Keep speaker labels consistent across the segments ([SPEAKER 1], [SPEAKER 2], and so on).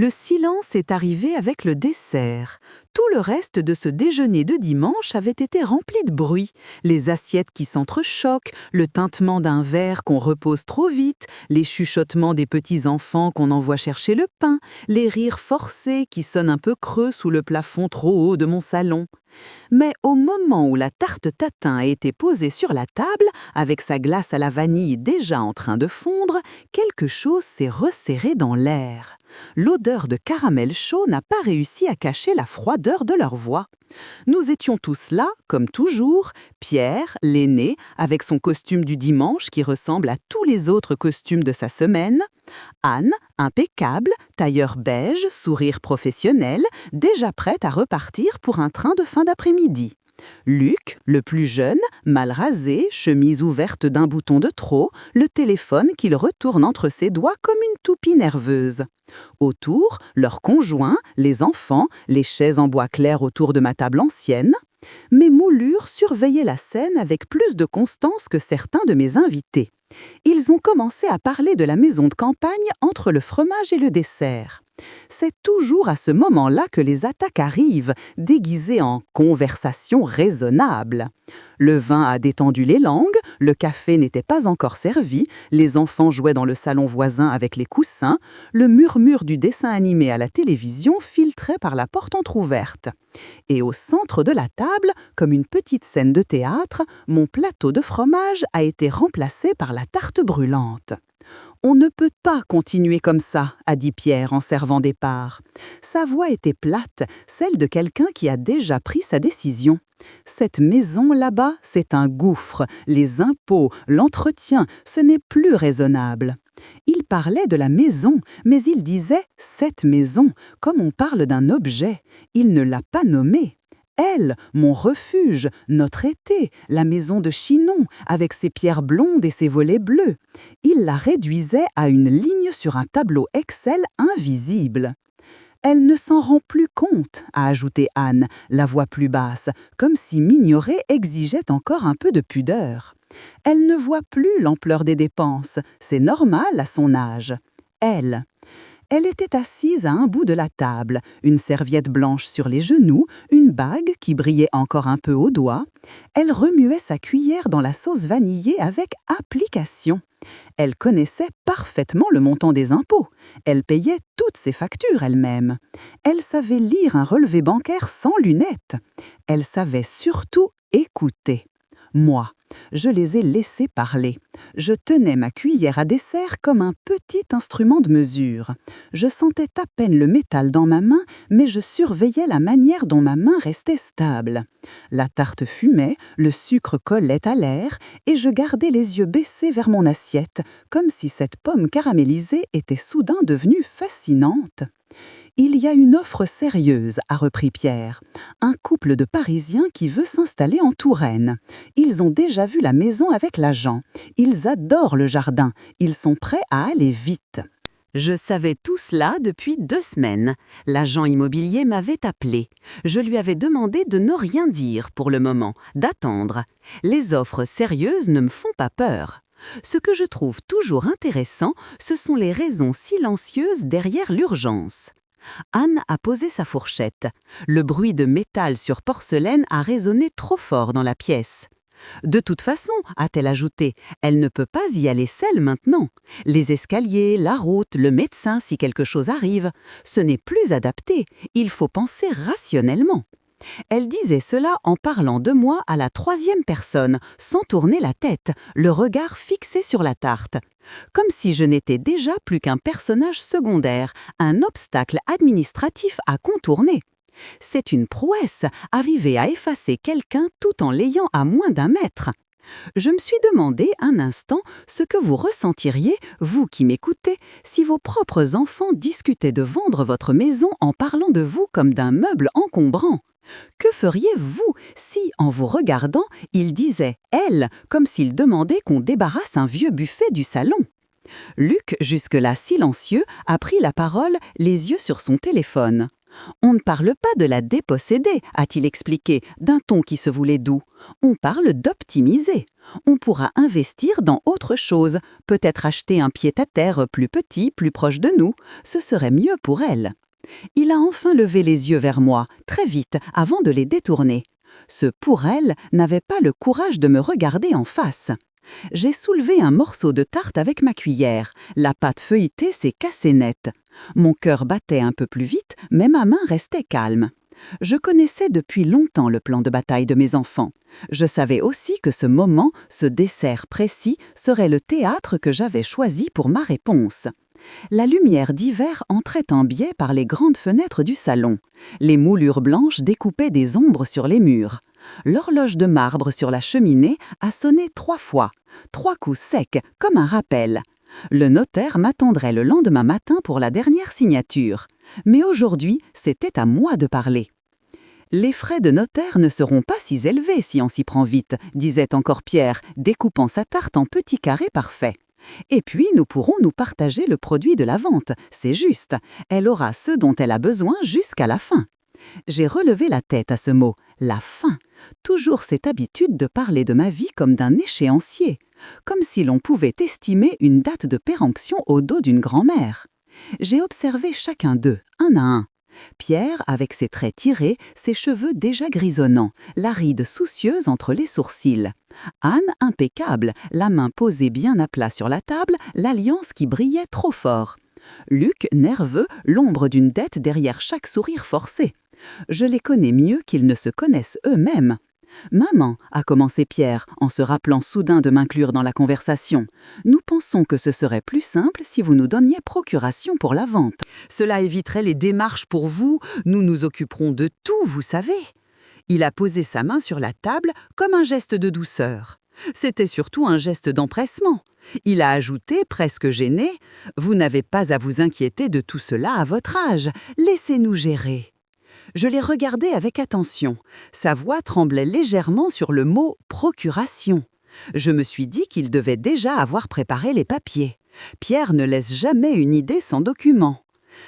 [SPEAKER 1] Le silence est arrivé avec le dessert. Tout le reste de ce déjeuner de dimanche avait été rempli de bruit. Les assiettes qui s'entrechoquent, le tintement d'un verre qu'on repose trop vite, les chuchotements des petits-enfants qu'on envoie chercher le pain, les rires forcés qui sonnent un peu creux sous le plafond trop haut de mon salon. Mais au moment où la tarte tatin a été posée sur la table, avec sa glace à la vanille déjà en train de fondre, quelque chose s'est resserré dans l'air. L'odeur de caramel chaud n'a pas réussi à cacher la froideur de leur voix. Nous étions tous là, comme toujours, Pierre, l'aîné, avec son costume du dimanche qui ressemble à tous les autres costumes de sa semaine, Anne, impeccable, tailleur beige, sourire professionnel, déjà prête à repartir pour un train de fin d'après-midi. Luc, le plus jeune, mal rasé, chemise ouverte d'un bouton de trop, le téléphone qu'il retourne entre ses doigts comme une toupie nerveuse. Autour, leurs conjoints, les enfants, les chaises en bois clair autour de ma table ancienne. Mes moulures surveillaient la scène avec plus de constance que certains de mes invités. Ils ont commencé à parler de la maison de campagne entre le fromage et le dessert. C'est toujours à ce moment-là que les attaques arrivent, déguisées en conversation raisonnable. Le vin a détendu les langues, le café n'était pas encore servi, les enfants jouaient dans le salon voisin avec les coussins, le murmure du dessin animé à la télévision filtrait par la porte entr'ouverte. Et au centre de la table, comme une petite scène de théâtre, mon plateau de fromage a été remplacé par la tarte brûlante. « On ne peut pas continuer comme ça », a dit Pierre en servant des parts. Sa voix était plate, celle de quelqu'un qui a déjà pris sa décision. Cette maison là-bas, c'est un gouffre. Les impôts, l'entretien, ce n'est plus raisonnable. Il parlait de la maison, mais il disait « cette maison », comme on parle d'un objet. Il ne l'a pas nommée. Elle, mon refuge, notre été, la maison de Chinon, avec ses pierres blondes et ses volets bleus. Il la réduisait à une ligne sur un tableau Excel invisible. Elle ne s'en rend plus compte, a ajouté Anne, la voix plus basse, comme si m'ignorer exigeait encore un peu de pudeur. Elle ne voit plus l'ampleur des dépenses, c'est normal à son âge. Elle était assise à un bout de la table, une serviette blanche sur les genoux, une bague qui brillait encore un peu au doigt. Elle remuait sa cuillère dans la sauce vanillée avec application. Elle connaissait parfaitement le montant des impôts. Elle payait toutes ses factures elle-même. Elle savait lire un relevé bancaire sans lunettes. Elle savait surtout écouter. Moi, je les ai laissés parler. Je tenais ma cuillère à dessert comme un petit instrument de mesure. Je sentais à peine le métal dans ma main, mais je surveillais la manière dont ma main restait stable. La tarte fumait, le sucre collait à l'air, et je gardais les yeux baissés vers mon assiette, comme si cette pomme caramélisée était soudain devenue fascinante. Il y a une offre sérieuse, a repris Pierre. Un couple de Parisiens qui veut s'installer en Touraine. Ils ont déjà vu la maison avec l'agent. Ils adorent le jardin. Ils sont prêts à aller vite. Je savais tout cela depuis 2 semaines. L'agent immobilier m'avait appelé. Je lui avais demandé de ne rien dire pour le moment, d'attendre. Les offres sérieuses ne me font pas peur. Ce que je trouve toujours intéressant, ce sont les raisons silencieuses derrière l'urgence. Anne a posé sa fourchette. Le bruit de métal sur porcelaine a résonné trop fort dans la pièce. De toute façon, a-t-elle ajouté, elle ne peut pas y aller seule maintenant. Les escaliers, la route, le médecin si quelque chose arrive, ce n'est plus adapté. Il faut penser rationnellement. Elle disait cela en parlant de moi à la 3e personne, sans tourner la tête, le regard fixé sur la tarte. Comme si je n'étais déjà plus qu'un personnage secondaire, un obstacle administratif à contourner. C'est une prouesse, arriver à effacer quelqu'un tout en l'ayant à moins d'1 mètre. Je me suis demandé un instant ce que vous ressentiriez, vous qui m'écoutez, si vos propres enfants discutaient de vendre votre maison en parlant de vous comme d'un meuble encombrant. Que feriez-vous si, en vous regardant, ils disaient « elle » comme s'ils demandaient qu'on débarrasse un vieux buffet du salon? Luc, jusque-là silencieux, a pris la parole, les yeux sur son téléphone. On ne parle pas de la déposséder, a-t-il expliqué, d'un ton qui se voulait doux. On parle d'optimiser. On pourra investir dans autre chose, peut-être acheter un pied-à-terre plus petit, plus proche de nous. Ce serait mieux pour elle. Il a enfin levé les yeux vers moi, très vite, avant de les détourner. Ce « pour elle » n'avait pas le courage de me regarder en face. J'ai soulevé un morceau de tarte avec ma cuillère. La pâte feuilletée s'est cassée net. Mon cœur battait un peu plus vite, mais ma main restait calme. Je connaissais depuis longtemps le plan de bataille de mes enfants. Je savais aussi que ce moment, ce dessert précis, serait le théâtre que j'avais choisi pour ma réponse. La lumière d'hiver entrait en biais par les grandes fenêtres du salon. Les moulures blanches découpaient des ombres sur les murs. L'horloge de marbre sur la cheminée a sonné 3 fois, 3 coups secs, comme un rappel. Le notaire m'attendrait le lendemain matin pour la dernière signature. Mais aujourd'hui, c'était à moi de parler. Les frais de notaire ne seront pas si élevés si on s'y prend vite, disait encore Pierre, découpant sa tarte en petits carrés parfaits. Et puis, nous pourrons nous partager le produit de la vente, c'est juste. Elle aura ce dont elle a besoin jusqu'à la fin. J'ai relevé la tête à ce mot, la fin. Toujours cette habitude de parler de ma vie comme d'un échéancier, comme si l'on pouvait estimer une date de péremption au dos d'une grand-mère. J'ai observé chacun d'eux, un à un. Pierre, avec ses traits tirés, ses cheveux déjà grisonnants, la ride soucieuse entre les sourcils. Anne, impeccable, la main posée bien à plat sur la table, l'alliance qui brillait trop fort. Luc, nerveux, l'ombre d'une dette derrière chaque sourire forcé. Je les connais mieux qu'ils ne se connaissent eux-mêmes. « Maman », a commencé Pierre, en se rappelant soudain de m'inclure dans la conversation, « nous pensons que ce serait plus simple si vous nous donniez procuration pour la vente. Cela éviterait les démarches pour vous, nous nous occuperons de tout, vous savez. » Il a posé sa main sur la table comme un geste de douceur. C'était surtout un geste d'empressement. Il a ajouté, presque gêné, « Vous n'avez pas à vous inquiéter de tout cela à votre âge, laissez-nous gérer. » Je l'ai regardé avec attention. Sa voix tremblait légèrement sur le mot « procuration ». Je me suis dit qu'il devait déjà avoir préparé les papiers. Pierre ne laisse jamais une idée sans document.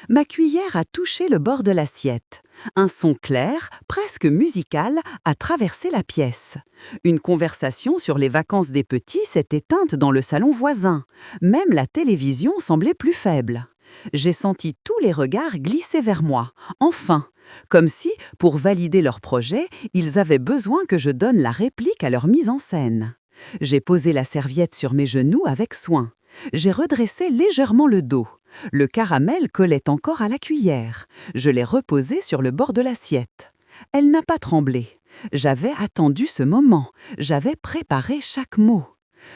[SPEAKER 1] Ma cuillère a touché le bord de l'assiette. Un son clair, presque musical, a traversé la pièce. Une conversation sur les vacances des petits s'est éteinte dans le salon voisin. Même la télévision semblait plus faible. J'ai senti tous les regards glisser vers moi, enfin, comme si, pour valider leur projet, ils avaient besoin que je donne la réplique à leur mise en scène. J'ai posé la serviette sur mes genoux avec soin. J'ai redressé légèrement le dos. Le caramel collait encore à la cuillère. Je l'ai reposé sur le bord de l'assiette. Elle n'a pas tremblé. J'avais attendu ce moment. J'avais préparé chaque mot.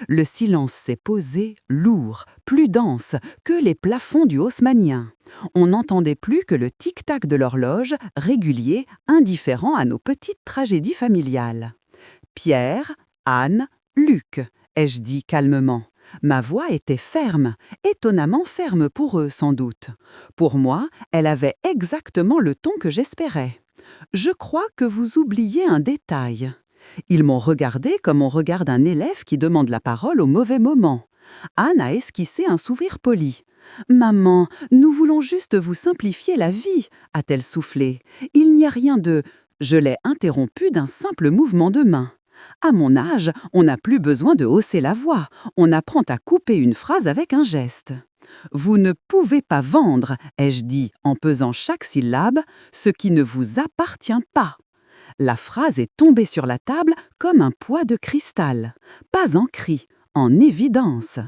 [SPEAKER 1] Le silence s'est posé, lourd, plus dense que les plafonds du haussmannien. On n'entendait plus que le tic-tac de l'horloge, régulier, indifférent à nos petites tragédies familiales. « Pierre, Anne, Luc », ai-je dit calmement. Ma voix était ferme, étonnamment ferme pour eux sans doute. Pour moi, elle avait exactement le ton que j'espérais. « Je crois que vous oubliez un détail. » Ils m'ont regardé comme on regarde un élève qui demande la parole au mauvais moment. Anne a esquissé un sourire poli. « Maman, nous voulons juste vous simplifier la vie », a-t-elle soufflé. « Il n'y a rien de… » Je l'ai interrompu d'un simple mouvement de main. À mon âge, on n'a plus besoin de hausser la voix. On apprend à couper une phrase avec un geste. « Vous ne pouvez pas vendre », ai-je dit en pesant chaque syllabe, « ce qui ne vous appartient pas. » La phrase est tombée sur la table comme un poids de cristal. Pas en cri, en évidence.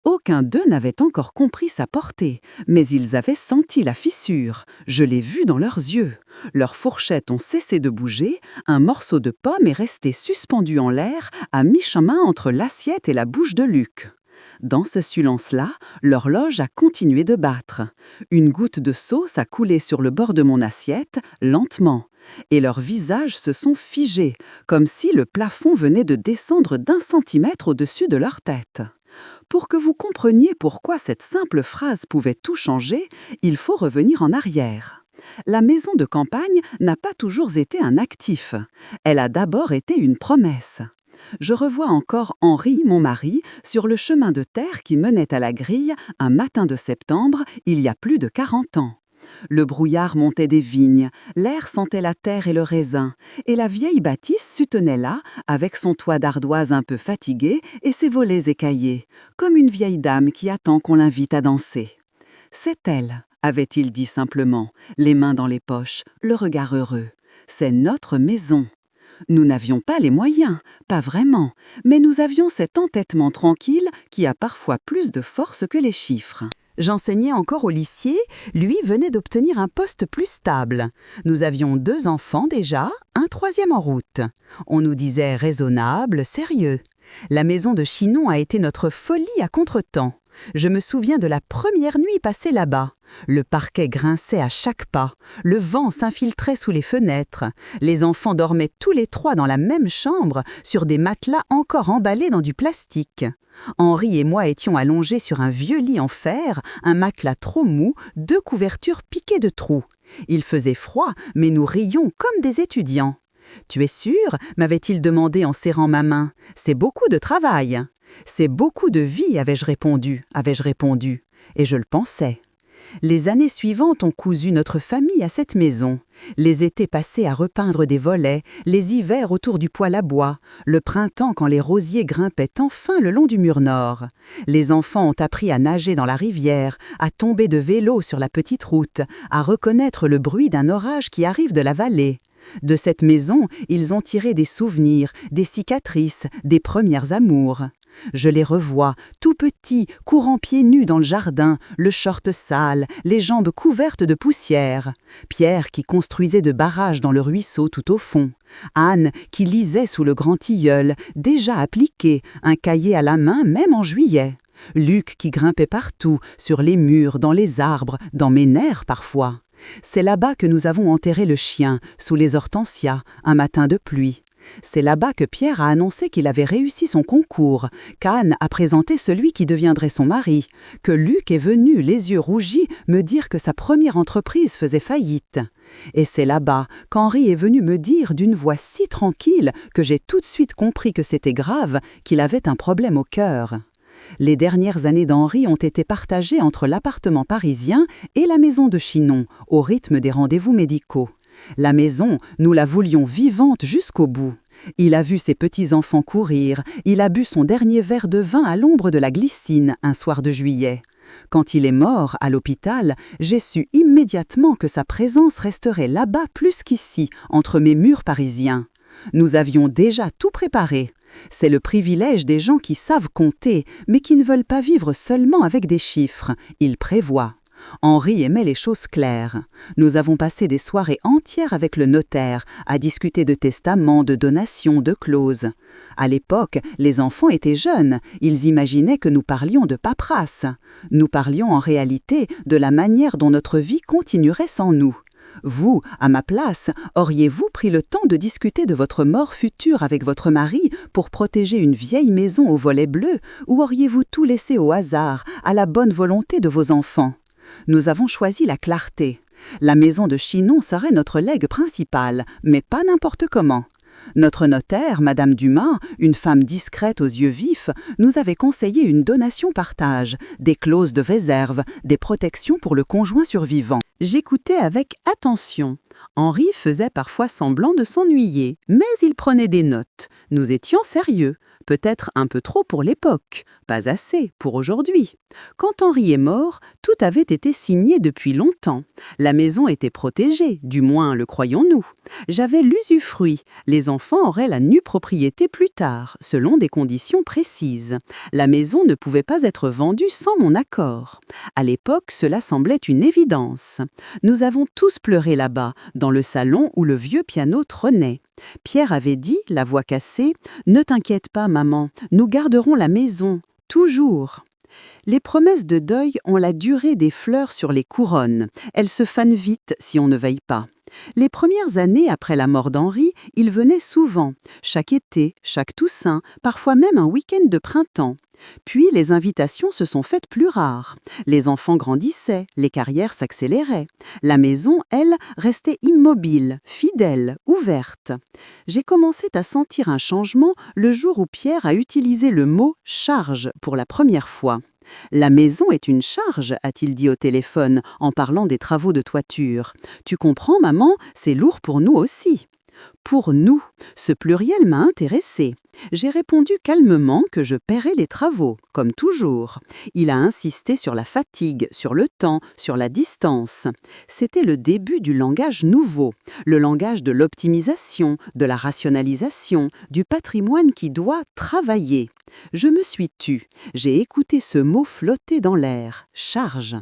[SPEAKER 1] Aucun d'eux n'avait encore compris sa portée, mais ils avaient senti la fissure. Je l'ai vu dans leurs yeux. Leurs fourchettes ont cessé de bouger, un morceau de pomme est resté suspendu en l'air, à mi-chemin entre l'assiette et la bouche de Luc. Dans ce silence-là, l'horloge a continué de battre. Une goutte de sauce a coulé sur le bord de mon assiette, lentement, et leurs visages se sont figés, comme si le plafond venait de descendre d'1 centimètre au-dessus de leur tête. Pour que vous compreniez pourquoi cette simple phrase pouvait tout changer, il faut revenir en arrière. La maison de campagne n'a pas toujours été un actif. Elle a d'abord été une promesse. Je revois encore Henri, mon mari, sur le chemin de terre qui menait à la grille un matin de septembre, il y a plus de 40 ans. Le brouillard montait des vignes, l'air sentait la terre et le raisin, et la vieille bâtisse se tenait là, avec son toit d'ardoise un peu fatigué et ses volets écaillés, comme une vieille dame qui attend qu'on l'invite à danser. « C'est elle », avait-il dit simplement, les mains dans les poches, le regard heureux. « C'est notre maison. » Nous n'avions pas les moyens, pas vraiment, mais nous avions cet entêtement tranquille qui a parfois plus de force que les chiffres. J'enseignais encore au lycée, lui venait d'obtenir un poste plus stable. Nous avions 2 enfants déjà, un 3e en route. On nous disait raisonnable, sérieux. La maison de Chinon a été notre folie à contretemps. Je me souviens de la première nuit passée là-bas. Le parquet grinçait à chaque pas, le vent s'infiltrait sous les fenêtres, les enfants dormaient tous les 3 dans la même chambre, sur des matelas encore emballés dans du plastique. Henri et moi étions allongés sur un vieux lit en fer, un matelas trop mou, 2 couvertures piquées de trous. Il faisait froid, mais nous rions comme des étudiants. « Tu es sûr ?» m'avait-il demandé en serrant ma main. « C'est beaucoup de travail. »« C'est beaucoup de vie » avais-je répondu, et je le pensais. Les années suivantes ont cousu notre famille à cette maison. Les étés passés à repeindre des volets, les hivers autour du poêle à bois, le printemps quand les rosiers grimpaient enfin le long du mur nord. Les enfants ont appris à nager dans la rivière, à tomber de vélo sur la petite route, à reconnaître le bruit d'un orage qui arrive de la vallée. De cette maison, ils ont tiré des souvenirs, des cicatrices, des premières amours. Je les revois, tout petits, courant pieds nus dans le jardin, le short sale, les jambes couvertes de poussière. Pierre qui construisait de barrages dans le ruisseau tout au fond. Anne qui lisait sous le grand tilleul, déjà appliqué, un cahier à la main même en juillet. Luc qui grimpait partout, sur les murs, dans les arbres, dans mes nerfs parfois. C'est là-bas que nous avons enterré le chien, sous les hortensias, un matin de pluie. C'est là-bas que Pierre a annoncé qu'il avait réussi son concours, qu'Anne a présenté celui qui deviendrait son mari, que Luc est venu, les yeux rougis, me dire que sa première entreprise faisait faillite. Et c'est là-bas qu'Henri est venu me dire d'une voix si tranquille que j'ai tout de suite compris que c'était grave, qu'il avait un problème au cœur. Les dernières années d'Henri ont été partagées entre l'appartement parisien et la maison de Chinon, au rythme des rendez-vous médicaux. La maison, nous la voulions vivante jusqu'au bout. Il a vu ses petits-enfants courir, il a bu son dernier verre de vin à l'ombre de la glycine un soir de juillet. Quand il est mort, à l'hôpital, j'ai su immédiatement que sa présence resterait là-bas plus qu'ici, entre mes murs parisiens. Nous avions déjà tout préparé. C'est le privilège des gens qui savent compter, mais qui ne veulent pas vivre seulement avec des chiffres. Ils prévoient. Henri aimait les choses claires. Nous avons passé des soirées entières avec le notaire, à discuter de testaments, de donations, de clauses. À l'époque, les enfants étaient jeunes, ils imaginaient que nous parlions de paperasse. Nous parlions en réalité de la manière dont notre vie continuerait sans nous. Vous, à ma place, auriez-vous pris le temps de discuter de votre mort future avec votre mari pour protéger une vieille maison aux volets bleus, ou auriez-vous tout laissé au hasard, à la bonne volonté de vos enfants ? Nous avons choisi la clarté. La maison de Chinon serait notre legs principal, mais pas n'importe comment. Notre notaire, Madame Dumas, une femme discrète aux yeux vifs, nous avait conseillé une donation-partage, des clauses de réserve, des protections pour le conjoint survivant. J'écoutais avec attention. Henri faisait parfois semblant de s'ennuyer, mais il prenait des notes. Nous étions sérieux, peut-être un peu trop pour l'époque, pas assez pour aujourd'hui. Quand Henri est mort, tout avait été signé depuis longtemps. La maison était protégée, du moins le croyons-nous. J'avais l'usufruit. Les enfants auraient la nue propriété plus tard, selon des conditions précises. La maison ne pouvait pas être vendue sans mon accord. À l'époque, cela semblait une évidence. Nous avons tous pleuré là-bas, dans le salon où le vieux piano trônait. Pierre avait dit, la voix cassée, « Ne t'inquiète pas, maman, nous garderons la maison, toujours ». Les promesses de deuil ont la durée des fleurs sur les couronnes. Elles se fanent vite si on ne veille pas. Les premières années après la mort d'Henri, il venait souvent, chaque été, chaque Toussaint, parfois même un week-end de printemps. Puis les invitations se sont faites plus rares. Les enfants grandissaient, les carrières s'accéléraient. La maison, elle, restait immobile, fidèle, ouverte. J'ai commencé à sentir un changement le jour où Pierre a utilisé le mot « charge » pour la première fois. La maison est une charge, a-t-il dit au téléphone en parlant des travaux de toiture. Tu comprends, maman, c'est lourd pour nous aussi. Pour nous, ce pluriel m'a intéressé. J'ai répondu calmement que je paierais les travaux, comme toujours. Il a insisté sur la fatigue, sur le temps, sur la distance. C'était le début du langage nouveau, le langage de l'optimisation, de la rationalisation, du patrimoine qui doit travailler. Je me suis tue. J'ai écouté ce mot flotter dans l'air, charge.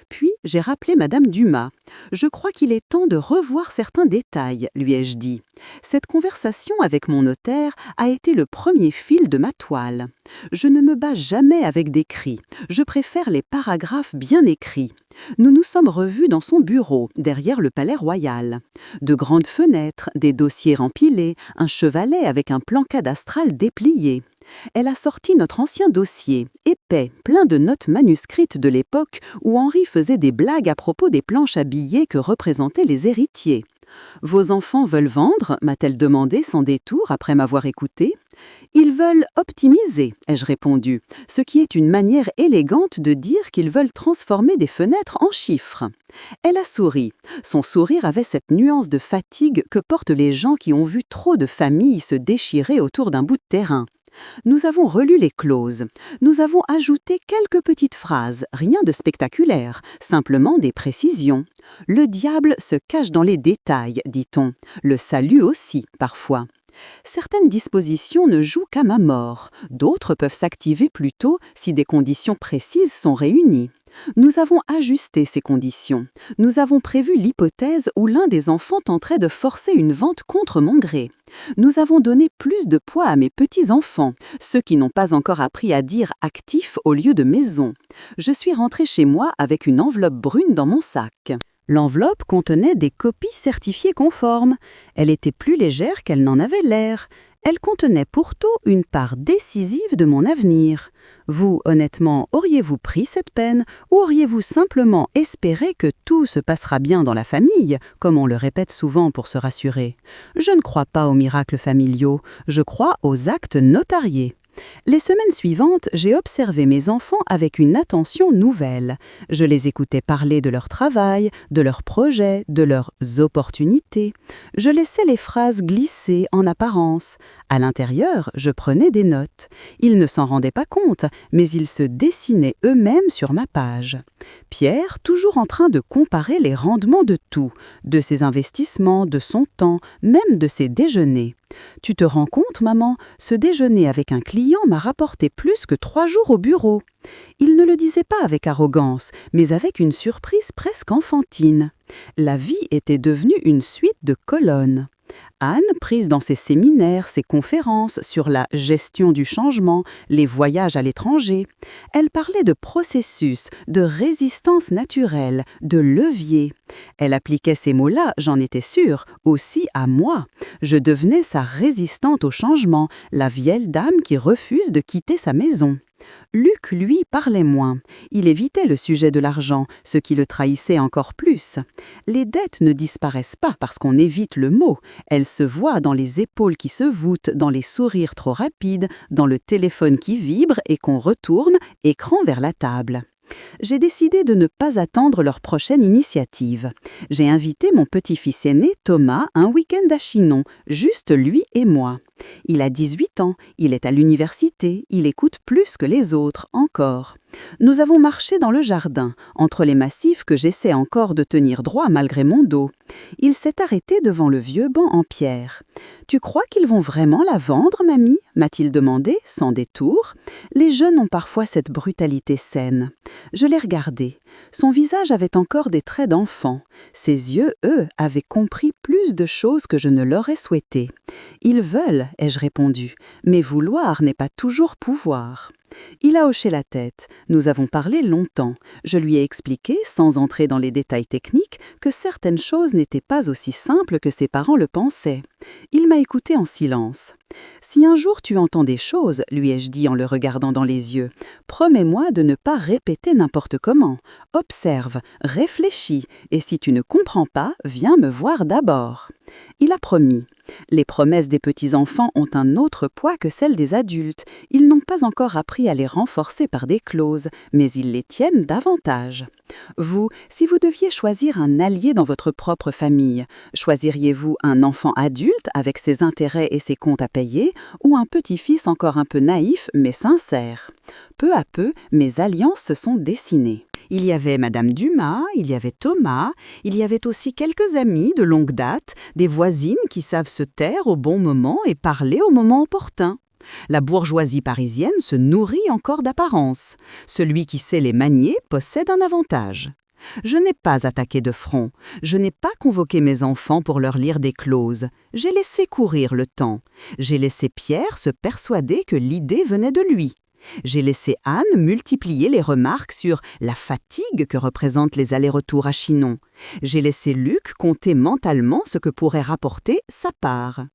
[SPEAKER 1] Puis j'ai rappelé Madame Dumas. Je crois qu'il est temps de revoir certains détails, lui ai-je dit. Cette conversation avec mon notaire a été le premier fil de ma toile. Je ne me bats jamais avec des cris. Je préfère les paragraphes bien écrits. Nous nous sommes revus dans son bureau, derrière le palais royal. De grandes fenêtres, des dossiers rempilés, un chevalet avec un plan cadastral déplié. Elle a sorti notre ancien dossier, épais, plein de notes manuscrites de l'époque où Henri faisait des blagues à propos des planches à billets que représentaient les héritiers. « Vos enfants veulent vendre ?» m'a-t-elle demandé sans détour après m'avoir écouté. « Ils veulent optimiser », ai-je répondu, ce qui est une manière élégante de dire qu'ils veulent transformer des fenêtres en chiffres. Elle a souri. Son sourire avait cette nuance de fatigue que portent les gens qui ont vu trop de familles se déchirer autour d'un bout de terrain. Nous avons relu les clauses. Nous avons ajouté quelques petites phrases, rien de spectaculaire, simplement des précisions. Le diable se cache dans les détails, dit-on. Le salut aussi, parfois. Certaines dispositions ne jouent qu'à ma mort, d'autres peuvent s'activer plus tôt si des conditions précises sont réunies. Nous avons ajusté ces conditions. Nous avons prévu l'hypothèse où l'un des enfants tenterait de forcer une vente contre mon gré. Nous avons donné plus de poids à mes petits-enfants, ceux qui n'ont pas encore appris à dire « actif » au lieu de « maison ». Je suis rentrée chez moi avec une enveloppe brune dans mon sac. L'enveloppe contenait des copies certifiées conformes. Elle était plus légère qu'elle n'en avait l'air. Elle contenait pourtant une part décisive de mon avenir. Vous, honnêtement, auriez-vous pris cette peine ou auriez-vous simplement espéré que tout se passera bien dans la famille, comme on le répète souvent pour se rassurer? Je ne crois pas aux miracles familiaux, je crois aux actes notariés. Les semaines suivantes, j'ai observé mes enfants avec une attention nouvelle. Je les écoutais parler de leur travail, de leurs projets, de leurs opportunités. Je laissais les phrases glisser en apparence. À l'intérieur, je prenais des notes. Ils ne s'en rendaient pas compte, mais ils se dessinaient eux-mêmes sur ma page. Pierre, toujours en train de comparer les rendements de tout, de ses investissements, de son temps, même de ses déjeuners. Tu te rends compte, maman, ce déjeuner avec un client m'a rapporté plus que 3 jours au bureau. Il ne le disait pas avec arrogance, mais avec une surprise presque enfantine. La vie était devenue une suite de colonnes. Anne, prise dans ses séminaires, ses conférences sur la gestion du changement, les voyages à l'étranger, elle parlait de processus, de résistance naturelle, de levier. Elle appliquait ces mots-là, j'en étais sûre, aussi à moi. Je devenais sa résistante au changement, la vieille dame qui refuse de quitter sa maison. Luc, lui, parlait moins. Il évitait le sujet de l'argent, ce qui le trahissait encore plus. Les dettes ne disparaissent pas parce qu'on évite le mot. Elles se voient dans les épaules qui se voûtent, dans les sourires trop rapides, dans le téléphone qui vibre et qu'on retourne, écran vers la table. J'ai décidé de ne pas attendre leur prochaine initiative. J'ai invité mon petit-fils aîné, Thomas, un week-end à Chinon, juste lui et moi. Il a 18 ans, il est à l'université, il écoute plus que les autres, encore. Nous avons marché dans le jardin, entre les massifs que j'essaie encore de tenir droit malgré mon dos. Il s'est arrêté devant le vieux banc en pierre. « Tu crois qu'ils vont vraiment la vendre, mamie ?» m'a-t-il demandé, sans détour. Les jeunes ont parfois cette brutalité saine. Je l'ai regardé. Son visage avait encore des traits d'enfant. Ses yeux, eux, avaient compris plus de choses que je ne l'aurais souhaité. « Ils veulent », ai-je répondu, « mais vouloir n'est pas toujours pouvoir. » Il a hoché la tête. Nous avons parlé longtemps. Je lui ai expliqué, sans entrer dans les détails techniques, que certaines choses n'étaient pas aussi simples que ses parents le pensaient. Il m'a écouté en silence. « Si un jour tu entends des choses, lui ai-je dit en le regardant dans les yeux, promets-moi de ne pas répéter n'importe comment. Observe, réfléchis, et si tu ne comprends pas, viens me voir d'abord. » Il a promis. Les promesses des petits-enfants ont un autre poids que celles des adultes. Ils n'ont pas encore appris appris à les renforcer par des clauses, mais ils les tiennent davantage. Vous, si vous deviez choisir un allié dans votre propre famille, choisiriez-vous un enfant adulte avec ses intérêts et ses comptes à payer ou un petit-fils encore un peu naïf mais sincère? Peu à peu, mes alliances se sont dessinées. Il y avait Madame Dumas, il y avait Thomas, il y avait aussi quelques amis de longue date, des voisines qui savent se taire au bon moment et parler au moment opportun. La bourgeoisie parisienne se nourrit encore d'apparence. Celui qui sait les manier possède un avantage. Je n'ai pas attaqué de front. Je n'ai pas convoqué mes enfants pour leur lire des clauses. J'ai laissé courir le temps. J'ai laissé Pierre se persuader que l'idée venait de lui. J'ai laissé Anne multiplier les remarques sur la fatigue que représentent les allers-retours à Chinon. J'ai laissé Luc compter mentalement ce que pourrait rapporter sa part.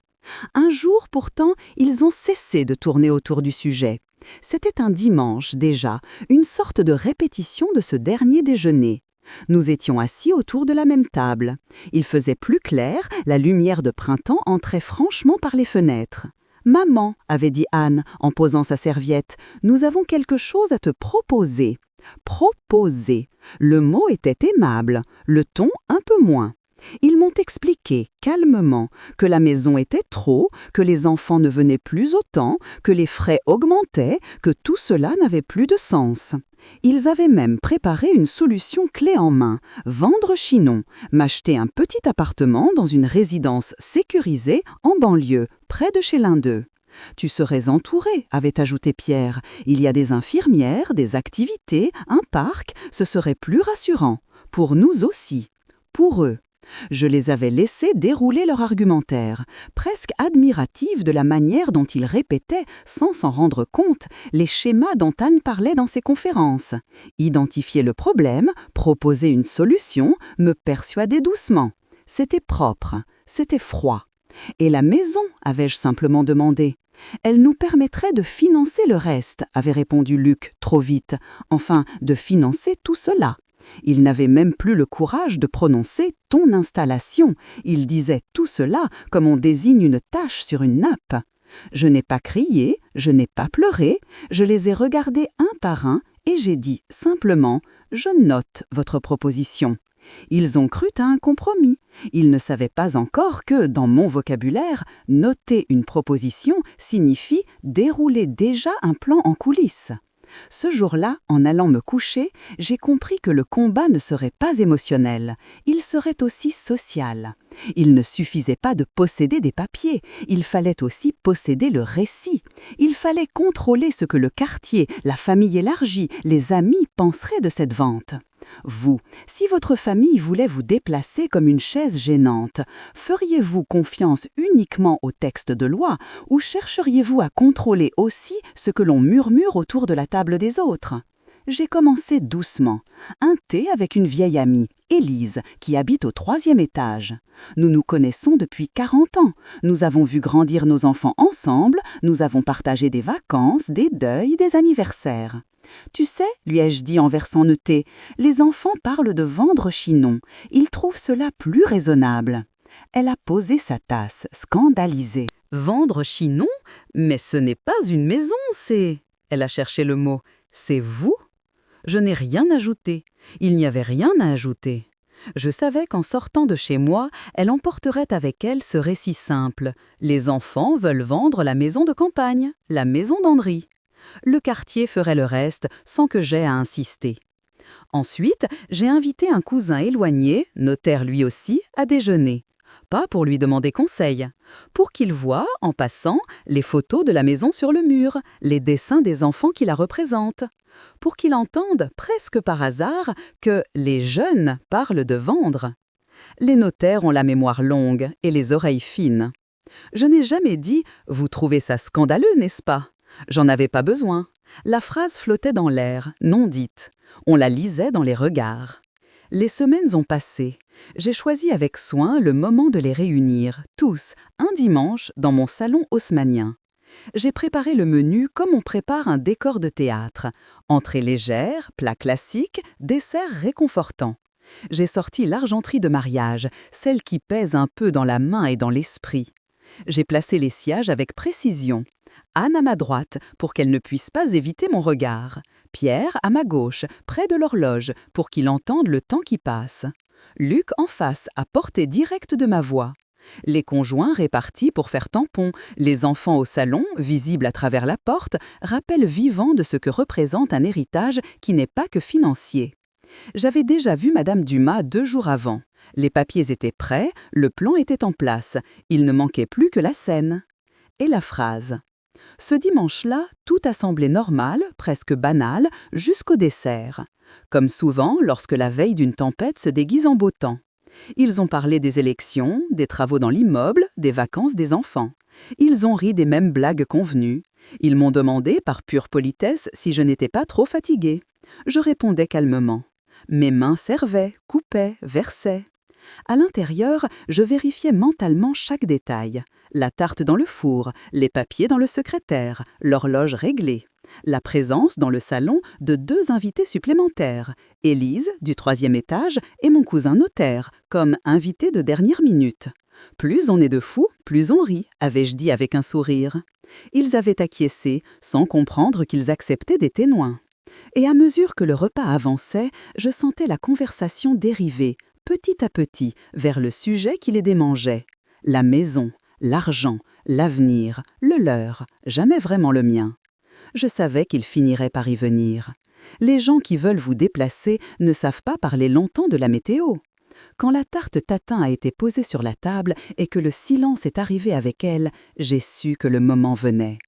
[SPEAKER 1] Un jour, pourtant, ils ont cessé de tourner autour du sujet. C'était un dimanche déjà, une sorte de répétition de ce dernier déjeuner. Nous étions assis autour de la même table. Il faisait plus clair, la lumière de printemps entrait franchement par les fenêtres. « Maman, avait dit Anne en posant sa serviette, nous avons quelque chose à te proposer. » Proposer. Le mot était aimable, le ton un peu moins. Ils m'ont expliqué, calmement, que la maison était trop, que les enfants ne venaient plus autant, que les frais augmentaient, que tout cela n'avait plus de sens. Ils avaient même préparé une solution clé en main, vendre Chinon, m'acheter un petit appartement dans une résidence sécurisée en banlieue, près de chez l'un d'eux. « Tu serais entouré », avait ajouté Pierre. « Il y a des infirmières, des activités, un parc, ce serait plus rassurant. Pour nous aussi. Pour eux. » Je les avais laissés dérouler leur argumentaire, presque admiratif de la manière dont ils répétaient, sans s'en rendre compte, les schémas dont Anne parlait dans ses conférences. Identifier le problème, proposer une solution, me persuader doucement. C'était propre, c'était froid. Et la maison, avais-je simplement demandé. Elle nous permettrait de financer le reste, avait répondu Luc, trop vite. Enfin, de financer tout cela. Il n'avait même plus le courage de prononcer « ton installation ». Il disait tout cela comme on désigne une tache sur une nappe. Je n'ai pas crié, je n'ai pas pleuré, je les ai regardés un par un et j'ai dit simplement « je note votre proposition ». Ils ont cru à un compromis. Ils ne savaient pas encore que, dans mon vocabulaire, noter une proposition signifie dérouler déjà un plan en coulisses. Ce jour-là, en allant me coucher, j'ai compris que le combat ne serait pas émotionnel, il serait aussi social. Il ne suffisait pas de posséder des papiers, il fallait aussi posséder le récit. Il fallait contrôler ce que le quartier, la famille élargie, les amis penseraient de cette vente. Vous, si votre famille voulait vous déplacer comme une chaise gênante, feriez-vous confiance uniquement au texte de loi ou chercheriez-vous à contrôler aussi ce que l'on murmure autour de la table des autres ? J'ai commencé doucement. Un thé avec une vieille amie, Élise, qui habite au 3e étage. Nous nous connaissons depuis 40 ans. Nous avons vu grandir nos enfants ensemble, nous avons partagé des vacances, des deuils, des anniversaires. Tu sais, lui ai-je dit en versant le thé, les enfants parlent de vendre Chinon. Ils trouvent cela plus raisonnable. Elle a posé sa tasse, scandalisée. Vendre Chinon? Mais ce n'est pas une maison, c'est... Elle a cherché le mot. C'est vous? Je n'ai rien ajouté. Il n'y avait rien à ajouter. Je savais qu'en sortant de chez moi, elle emporterait avec elle ce récit simple. Les enfants veulent vendre la maison de campagne, la maison d'Andry. Le quartier ferait le reste sans que j'aie à insister. Ensuite, j'ai invité un cousin éloigné, notaire lui aussi, à déjeuner. Pas pour lui demander conseil, pour qu'il voie, en passant, les photos de la maison sur le mur, les dessins des enfants qui la représentent, pour qu'il entende, presque par hasard, que les jeunes parlent de vendre. Les notaires ont la mémoire longue et les oreilles fines. Je n'ai jamais dit « Vous trouvez ça scandaleux, n'est-ce pas ?» J'en avais pas besoin. La phrase flottait dans l'air, non dite. On la lisait dans les regards. Les semaines ont passé. J'ai choisi avec soin le moment de les réunir, tous, un dimanche, dans mon salon haussmannien. J'ai préparé le menu comme on prépare un décor de théâtre. Entrée légère, plat classique, dessert réconfortant. J'ai sorti l'argenterie de mariage, celle qui pèse un peu dans la main et dans l'esprit. J'ai placé les sièges avec précision. Anne à ma droite, pour qu'elle ne puisse pas éviter mon regard. Pierre à ma gauche, près de l'horloge, pour qu'il entende le temps qui passe. Luc en face, à portée directe de ma voix. Les conjoints répartis pour faire tampon, les enfants au salon, visibles à travers la porte, rappel vivant de ce que représente un héritage qui n'est pas que financier. J'avais déjà vu Madame Dumas 2 jours avant. Les papiers étaient prêts, le plan était en place. Il ne manquait plus que la scène. Et la phrase. Ce dimanche-là, tout a semblé normal, presque banal, jusqu'au dessert. Comme souvent lorsque la veille d'une tempête se déguise en beau temps. Ils ont parlé des élections, des travaux dans l'immeuble, des vacances des enfants. Ils ont ri des mêmes blagues convenues. Ils m'ont demandé, par pure politesse, si je n'étais pas trop fatiguée. Je répondais calmement. Mes mains servaient, coupaient, versaient. À l'intérieur, je vérifiais mentalement chaque détail. La tarte dans le four, les papiers dans le secrétaire, l'horloge réglée. La présence dans le salon de 2 invités supplémentaires, Élise, du 3e étage, et mon cousin notaire, comme invité de dernière minute. Plus on est de fous, plus on rit, avais-je dit avec un sourire. Ils avaient acquiescé, sans comprendre qu'ils acceptaient des témoins. Et à mesure que le repas avançait, je sentais la conversation dériver, petit à petit, vers le sujet qui les démangeait. La maison, l'argent, l'avenir, le leur, jamais vraiment le mien. Je savais qu'ils finiraient par y venir. Les gens qui veulent vous déplacer ne savent pas parler longtemps de la météo. Quand la tarte tatin a été posée sur la table et que le silence est arrivé avec elle, j'ai su que le moment venait.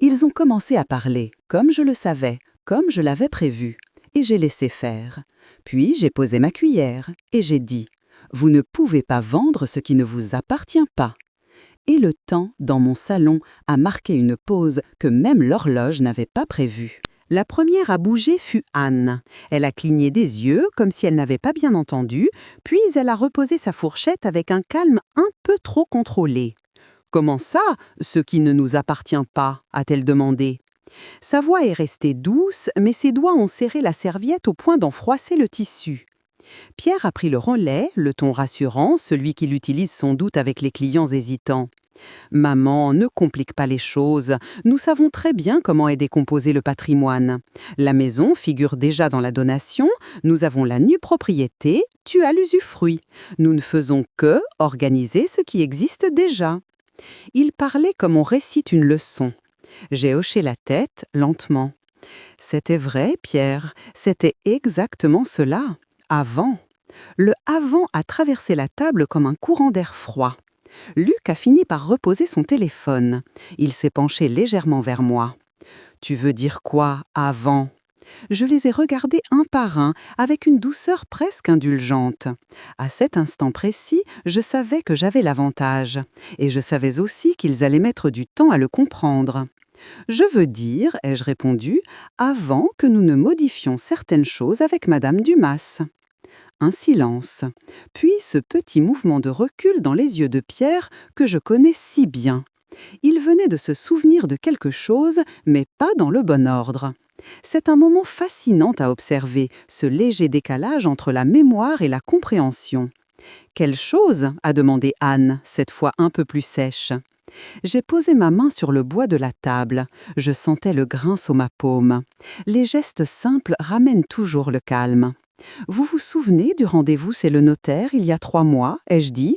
[SPEAKER 1] Ils ont commencé à parler, comme je le savais, comme je l'avais prévu, et j'ai laissé faire. Puis j'ai posé ma cuillère et j'ai dit « Vous ne pouvez pas vendre ce qui ne vous appartient pas ». Et le temps, dans mon salon, a marqué une pause que même l'horloge n'avait pas prévue.
[SPEAKER 2] La première à bouger fut Anne. Elle a cligné des yeux comme si elle n'avait pas bien entendu, puis elle a reposé sa fourchette avec un calme un peu trop contrôlé. « Comment ça, ce qui ne nous appartient pas ?» a-t-elle demandé. Sa voix est restée douce, mais ses doigts ont serré la serviette au point d'en froisser le tissu. Pierre a pris le relais, le ton rassurant, celui qu'il utilise sans doute avec les clients hésitants. « Maman, ne complique pas les choses. Nous savons très bien comment est décomposé le patrimoine. La maison figure déjà dans la donation, nous avons la nue propriété, tu as l'usufruit. Nous ne faisons que organiser ce qui existe déjà. » Il parlait comme on récite une leçon. J'ai hoché la tête lentement. C'était vrai, Pierre, c'était exactement cela. Avant. Le avant a traversé la table comme un courant d'air froid. Luc a fini par reposer son téléphone. Il s'est penché légèrement vers moi. « Tu veux dire quoi, avant ?» Je les ai regardés un par un, avec une douceur presque indulgente. À cet instant précis, je savais que j'avais l'avantage. Et je savais aussi qu'ils allaient mettre du temps à le comprendre. « Je veux dire, ai-je répondu, avant que nous ne modifions certaines choses avec Madame Dumas. » Un silence, puis ce petit mouvement de recul dans les yeux de Pierre que je connais si bien. Il venait de se souvenir de quelque chose, mais pas dans le bon ordre. C'est un moment fascinant à observer, ce léger décalage entre la mémoire et la compréhension. « Quelle chose ?» a demandé Anne, cette fois un peu plus sèche. J'ai posé ma main sur le bois de la table. Je sentais le grain sur ma paume. Les gestes simples ramènent toujours le calme. « Vous vous souvenez du rendez-vous chez le notaire il y a 3 mois, ai-je dit ?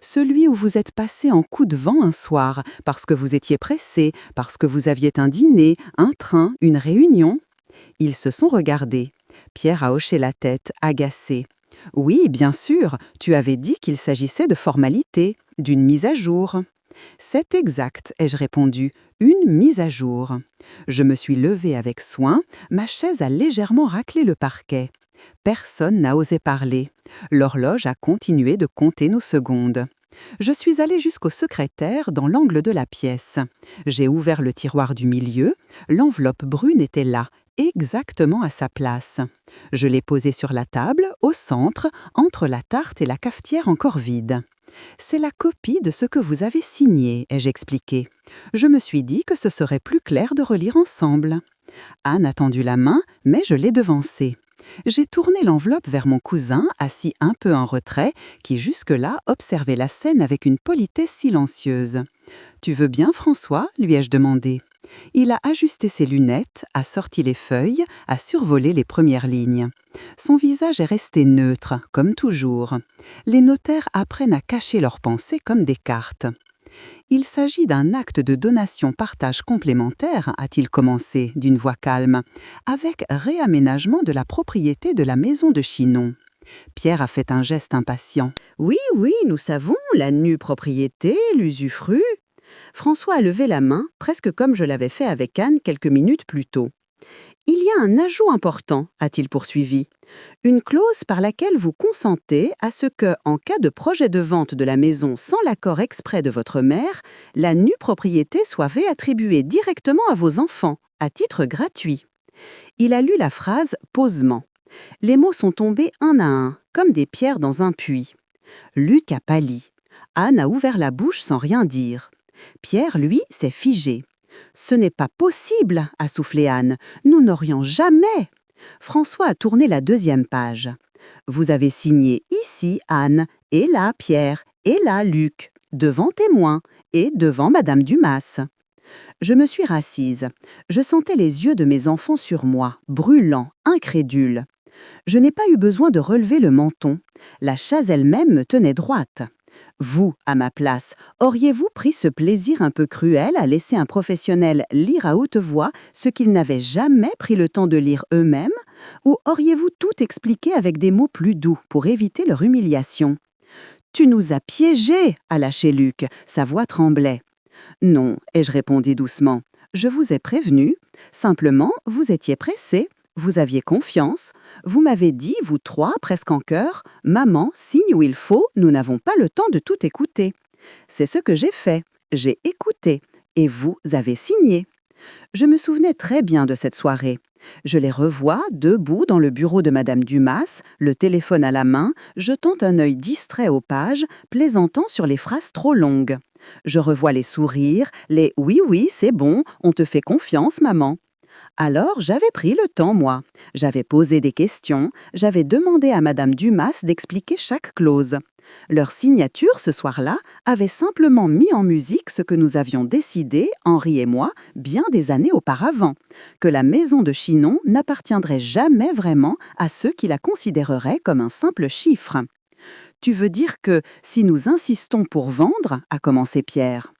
[SPEAKER 2] Celui où vous êtes passé en coup de vent un soir, parce que vous étiez pressé, parce que vous aviez un dîner, un train, une réunion ?» Ils se sont regardés. Pierre a hoché la tête, agacé. « Oui, bien sûr, tu avais dit qu'il s'agissait de formalités, d'une mise à jour. » « C'est exact, ai-je répondu, une mise à jour. » Je me suis levée avec soin, ma chaise a légèrement raclé le parquet. Personne n'a osé parler. L'horloge a continué de compter nos secondes. Je suis allée jusqu'au secrétaire dans l'angle de la pièce. J'ai ouvert le tiroir du milieu, l'enveloppe brune était là, exactement à sa place. Je l'ai posée sur la table, au centre, entre la tarte et la cafetière encore vide. « C'est la copie de ce que vous avez signé, ai-je expliqué. Je me suis dit que ce serait plus clair de relire ensemble. » Anne a tendu la main, mais je l'ai devancée. J'ai tourné l'enveloppe vers mon cousin, assis un peu en retrait, qui jusque-là observait la scène avec une politesse silencieuse. « Tu veux bien, François ?» lui ai-je demandé. Il a ajusté ses lunettes, a sorti les feuilles, a survolé les premières lignes. Son visage est resté neutre, comme toujours. Les notaires apprennent à cacher leurs pensées comme des cartes. Il s'agit d'un acte de donation-partage complémentaire, a-t-il commencé, d'une voix calme, avec réaménagement de la propriété de la maison de Chinon. Pierre a fait un geste impatient.
[SPEAKER 3] Oui, nous savons, la nue propriété, l'usufruit. François a levé la main, presque comme je l'avais fait avec Anne quelques minutes plus tôt. Il y a un ajout important, a-t-il poursuivi. Une clause par laquelle vous consentez à ce que, en cas de projet de vente de la maison sans l'accord exprès de votre mère, la nue propriété soit réattribuée directement à vos enfants, à titre gratuit. Il a lu la phrase posément. Les mots sont tombés un à un, comme des pierres dans un puits. Luc a pâli. Anne a ouvert la bouche sans rien dire. Pierre, lui, s'est figé. « Ce n'est pas possible !» a soufflé Anne. « Nous n'aurions jamais !» François a tourné la deuxième page. « Vous avez signé ici, Anne, et là, Pierre, et là, Luc, devant témoin, et devant Madame Dumas. » Je me suis rassise. Je sentais les yeux de mes enfants sur moi, brûlants, incrédules. Je n'ai pas eu besoin de relever le menton. La chaise elle-même me tenait droite. Vous, à ma place, auriez-vous pris ce plaisir un peu cruel à laisser un professionnel lire à haute voix ce qu'ils n'avaient jamais pris le temps de lire eux-mêmes? Ou auriez-vous tout expliqué avec des mots plus doux pour éviter leur humiliation? « Tu nous as piégés !» a lâché Luc, sa voix tremblait. « Non, ai-je répondu doucement, je vous ai prévenu. Simplement, vous étiez pressés. Vous aviez confiance. Vous m'avez dit, vous trois, presque en chœur, « Maman, signe où il faut, nous n'avons pas le temps de tout écouter. » C'est ce que j'ai fait. J'ai écouté. Et vous avez signé. Je me souvenais très bien de cette soirée. Je les revois, debout dans le bureau de Madame Dumas, le téléphone à la main, jetant un œil distrait aux pages, plaisantant sur les phrases trop longues. Je revois les sourires, les « oui, c'est bon, on te fait confiance, maman ». Alors, j'avais pris le temps, moi. J'avais posé des questions, j'avais demandé à Madame Dumas d'expliquer chaque clause. Leur signature, ce soir-là, avait simplement mis en musique ce que nous avions décidé, Henri et moi, bien des années auparavant, que la maison de Chinon n'appartiendrait jamais vraiment à ceux qui la considéreraient comme un simple chiffre. « Tu veux dire que, si nous insistons pour vendre, » a commencé Pierre.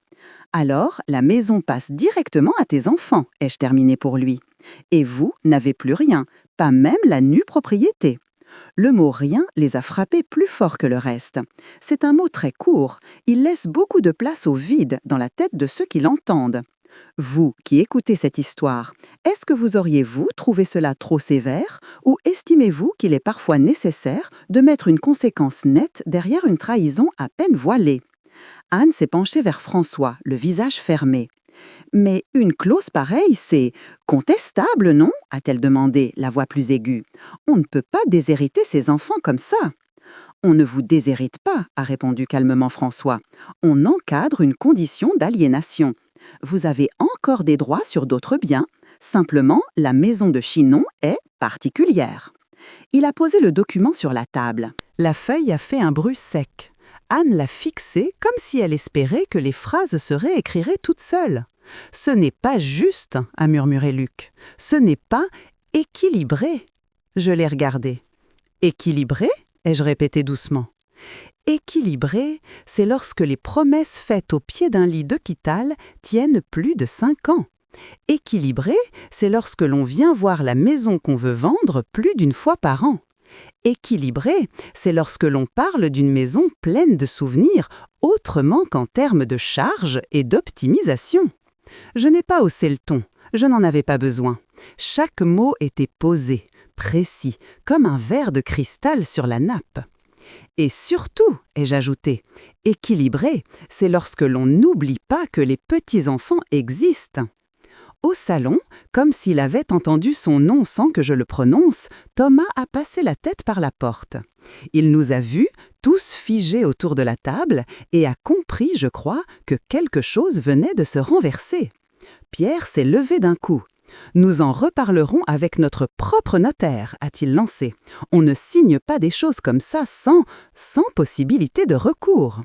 [SPEAKER 3] « Alors, la maison passe directement à tes enfants, ai-je terminé pour lui. Et vous n'avez plus rien, pas même la nue propriété. » Le mot « rien » les a frappés plus fort que le reste. C'est un mot très court, il laisse beaucoup de place au vide dans la tête de ceux qui l'entendent. Vous qui écoutez cette histoire, est-ce que vous auriez-vous trouvé cela trop sévère ou estimez-vous qu'il est parfois nécessaire de mettre une conséquence nette derrière une trahison à peine voilée? Anne s'est penchée vers François, le visage fermé. « Mais une clause pareille, c'est contestable, non ?» a-t-elle demandé, la voix plus aiguë. « On ne peut pas déshériter ses enfants comme ça. » « On ne vous déshérite pas, » a répondu calmement François. « On encadre une condition d'aliénation. Vous avez encore des droits sur d'autres biens. Simplement, la maison de Chinon est particulière. » Il a posé le document sur la table.
[SPEAKER 1] La feuille a fait un bruit sec. Anne l'a fixée comme si elle espérait que les phrases se réécriraient toutes seules. « Ce n'est pas juste », a murmuré Luc. « Ce n'est pas équilibré. » Je l'ai regardé. « Équilibré ?» ai-je répété doucement. « Équilibré, c'est lorsque les promesses faites au pied d'un lit d'hôpital tiennent plus de 5 ans. Équilibré, c'est lorsque l'on vient voir la maison qu'on veut vendre plus d'une fois par an. Équilibré, c'est lorsque l'on parle d'une maison pleine de souvenirs autrement qu'en termes de charge et d'optimisation. » Je n'ai pas haussé le ton, je n'en avais pas besoin. Chaque mot était posé, précis, comme un verre de cristal sur la nappe. Et surtout, ai-je ajouté, équilibré, c'est lorsque l'on n'oublie pas que les petits-enfants existent. Au salon, comme s'il avait entendu son nom sans que je le prononce, Thomas a passé la tête par la porte. Il nous a vus, tous figés autour de la table, et a compris, je crois, que quelque chose venait de se renverser. Pierre s'est levé d'un coup. « Nous en reparlerons avec notre propre notaire », a-t-il lancé. « On ne signe pas des choses comme ça sans possibilité de recours. »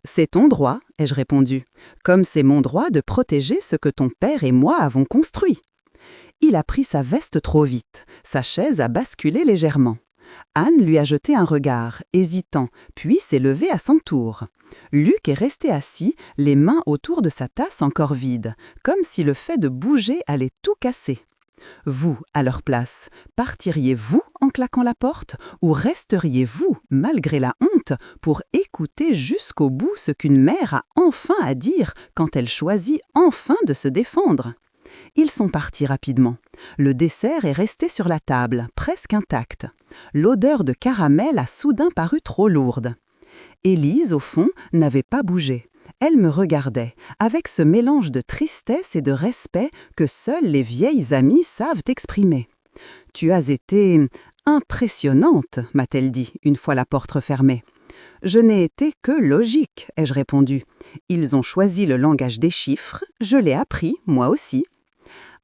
[SPEAKER 2] C'est ton droit, ai-je répondu, comme c'est mon droit de protéger ce que ton père et moi avons construit. Il a pris sa veste trop vite, sa chaise a basculé légèrement. Anne lui a jeté un regard, hésitant, puis s'est levée à son tour. Luc est resté assis, les mains autour de sa tasse encore vide, comme si le fait de bouger allait tout casser. Vous, à leur place, partiriez-vous en claquant la porte ou resteriez-vous, malgré la honte, pour écouter jusqu'au bout ce qu'une mère a enfin à dire quand elle choisit enfin de se défendre ? Ils sont partis rapidement. Le dessert est resté sur la table, presque intact. L'odeur de caramel a soudain paru trop lourde. Élise, au fond, n'avait pas bougé. Elle me regardait, avec ce mélange de tristesse et de respect que seules les vieilles amies savent exprimer. « Tu as été impressionnante », m'a-t-elle dit, une fois la porte refermée. « Je n'ai été que logique », ai-je répondu. « Ils ont choisi le langage des chiffres, je l'ai appris, moi aussi. »